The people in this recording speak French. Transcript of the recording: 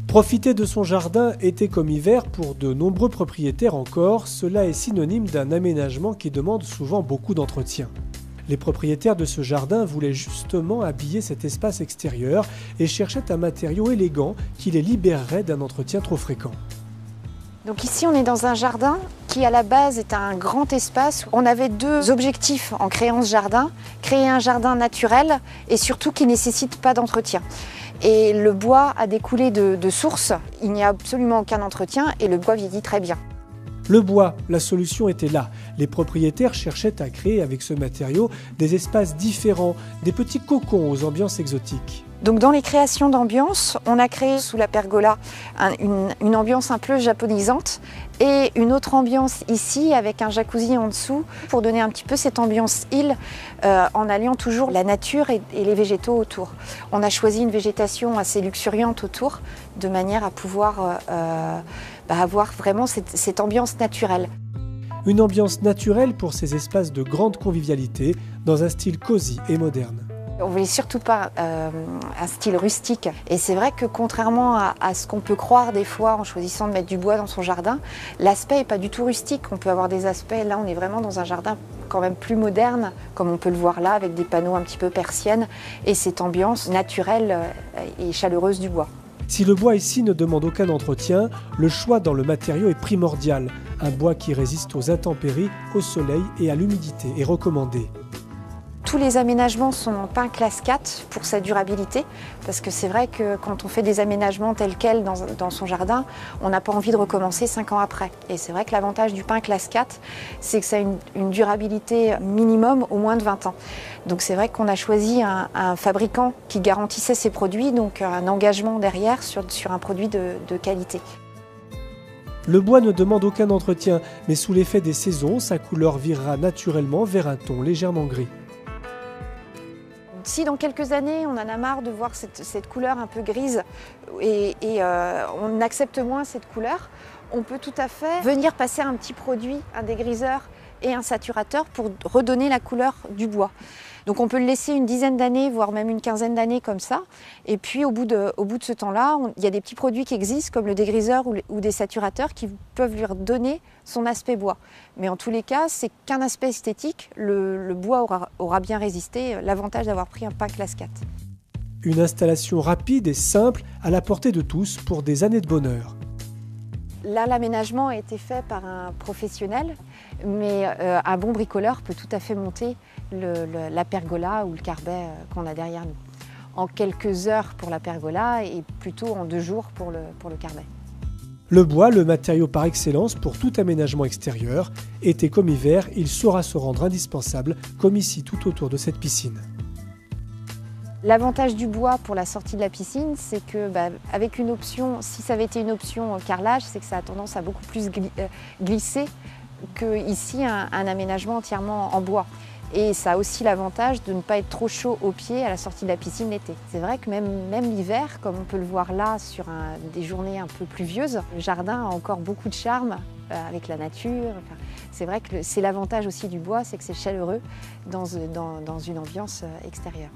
Profiter de son jardin, été comme hiver, pour de nombreux propriétaires encore, cela est synonyme d'un aménagement qui demande souvent beaucoup d'entretien. Les propriétaires de ce jardin voulaient justement habiller cet espace extérieur et cherchaient un matériau élégant qui les libérerait d'un entretien trop fréquent. Donc ici on est dans un jardin qui à la base est un grand espace. On avait deux objectifs en créant ce jardin, créer un jardin naturel et surtout qui ne nécessite pas d'entretien. Et le bois a découlé de sources, il n'y a absolument aucun entretien et le bois vieillit très bien. Le bois, la solution était là. Les propriétaires cherchaient à créer avec ce matériau des espaces différents, des petits cocons aux ambiances exotiques. Donc dans les créations d'ambiance, on a créé sous la pergola une ambiance un peu japonisante et une autre ambiance ici avec un jacuzzi en dessous pour donner un petit peu cette ambiance île en alliant toujours la nature et les végétaux autour. On a choisi une végétation assez luxuriante autour de manière à pouvoir avoir vraiment cette ambiance naturelle. Une ambiance naturelle pour ces espaces de grande convivialité dans un style cosy et moderne. On ne voulait surtout pas un style rustique. Et c'est vrai que contrairement à ce qu'on peut croire des fois en choisissant de mettre du bois dans son jardin, l'aspect n'est pas du tout rustique. On peut avoir des aspects, là on est vraiment dans un jardin quand même plus moderne, comme on peut le voir là, avec des panneaux un petit peu persiennes et cette ambiance naturelle et chaleureuse du bois. Si le bois ici ne demande aucun entretien, le choix dans le matériau est primordial. Un bois qui résiste aux intempéries, au soleil et à l'humidité est recommandé. Tous les aménagements sont en pin classe 4 pour sa durabilité, parce que c'est vrai que quand on fait des aménagements tels quels dans son jardin, on n'a pas envie de recommencer 5 ans après. Et c'est vrai que l'avantage du pin classe 4, c'est que ça a une durabilité minimum au moins de 20 ans. Donc c'est vrai qu'on a choisi un fabricant qui garantissait ses produits, donc un engagement derrière sur un produit de qualité. Le bois ne demande aucun entretien, mais sous l'effet des saisons, sa couleur virera naturellement vers un ton légèrement gris. Si dans quelques années on en a marre de voir cette couleur un peu grise et on accepte moins cette couleur, on peut tout à fait venir passer un petit produit, un dégriseur et un saturateur pour redonner la couleur du bois. Donc on peut le laisser une dizaine d'années, voire même une quinzaine d'années comme ça. Et puis au bout de ce temps-là, il y a des petits produits qui existent comme le dégriseur ou des saturateurs qui peuvent lui redonner son aspect bois. Mais en tous les cas, c'est qu'un aspect esthétique. Le bois aura bien résisté, l'avantage d'avoir pris un pin classe 4. Une installation rapide et simple à la portée de tous pour des années de bonheur. Là, l'aménagement a été fait par un professionnel, mais un bon bricoleur peut tout à fait monter la pergola ou le carbet qu'on a derrière nous. En quelques heures pour la pergola et plutôt en 2 jours pour le carbet. Le bois, le matériau par excellence pour tout aménagement extérieur, été comme hiver, il saura se rendre indispensable, comme ici tout autour de cette piscine. L'avantage du bois pour la sortie de la piscine, c'est que avec une option, si ça avait été une option carrelage, c'est que ça a tendance à beaucoup plus glisser qu'ici un aménagement entièrement en bois. Et ça a aussi l'avantage de ne pas être trop chaud aux pieds à la sortie de la piscine l'été. C'est vrai que même l'hiver, comme on peut le voir là sur des journées un peu pluvieuses, le jardin a encore beaucoup de charme avec la nature. C'est vrai que c'est l'avantage aussi du bois, c'est que c'est chaleureux dans une ambiance extérieure.